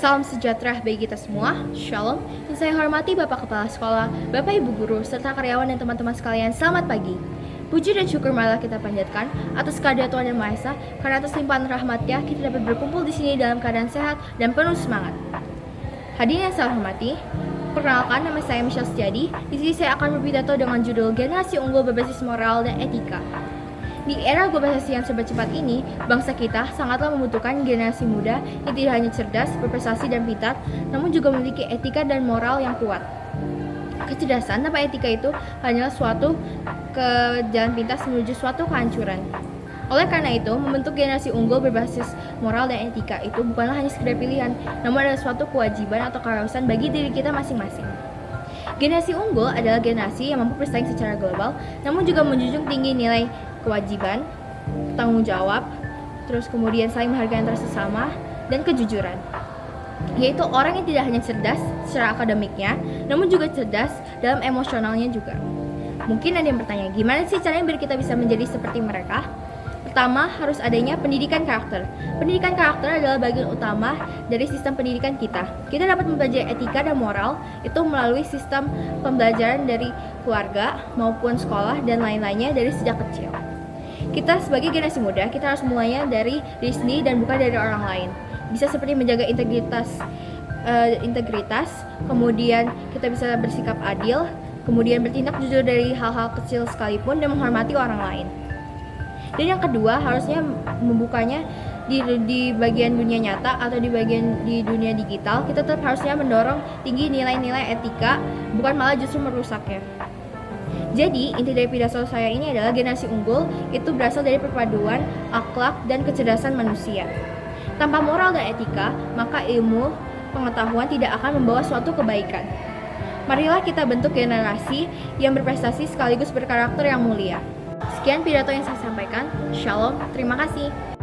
Salam sejahtera bagi kita semua, Shalom. Yang saya hormati Bapak Kepala Sekolah, Bapak Ibu Guru, serta karyawan dan teman-teman sekalian, selamat pagi. Puji dan syukur marilah kita panjatkan atas kehadirat Tuhan Yang Maha Esa, karena atas limpahan rahmat-Nya kita dapat berkumpul di sini dalam keadaan sehat dan penuh semangat. Hadirin yang saya hormati, perkenalkan, nama saya Michelle Setiadi. Di sini saya akan berpidato dengan judul Generasi Unggul Berbasis Moral dan Etika. Di era globalisasi yang serba cepat ini, bangsa kita sangatlah membutuhkan generasi muda yang tidak hanya cerdas, berprestasi dan pintar, namun juga memiliki etika dan moral yang kuat. Kecerdasan tanpa etika itu hanyalah suatu jalan pintas menuju suatu kehancuran. Oleh karena itu, membentuk generasi unggul berbasis moral dan etika itu bukanlah hanya sekedar pilihan, namun adalah suatu kewajiban atau keharusan bagi diri kita masing-masing. Generasi unggul adalah generasi yang mampu bersaing secara global, namun juga menjunjung tinggi nilai kewajiban, tanggung jawab, terus kemudian saling menghargai antara sesama, dan kejujuran. Yaitu orang yang tidak hanya cerdas secara akademiknya, namun juga cerdas dalam emosionalnya juga. Mungkin ada yang bertanya, gimana sih caranya biar kita bisa menjadi seperti mereka? Pertama, harus adanya pendidikan karakter. Pendidikan karakter adalah bagian utama dari sistem pendidikan kita. Kita dapat mempelajari etika dan moral itu melalui sistem pembelajaran dari keluarga maupun sekolah dan lain-lainnya dari sejak kecil. Kita sebagai generasi muda, kita harus mulainya dari diri sendiri dan bukan dari orang lain. Bisa seperti menjaga integritas, kemudian kita bisa bersikap adil, kemudian bertindak jujur dari hal-hal kecil sekalipun dan menghormati orang lain. Dan yang kedua, harusnya membukanya di bagian dunia nyata atau di dunia digital, kita tetap harusnya mendorong tinggi nilai-nilai etika, bukan malah justru merusaknya. Jadi, inti dari pidato saya ini adalah generasi unggul itu berasal dari perpaduan akhlak dan kecerdasan manusia. Tanpa moral dan etika, maka ilmu pengetahuan tidak akan membawa suatu kebaikan. Marilah kita bentuk generasi yang berprestasi sekaligus berkarakter yang mulia. Sekian pidato yang saya sampaikan. Shalom, terima kasih.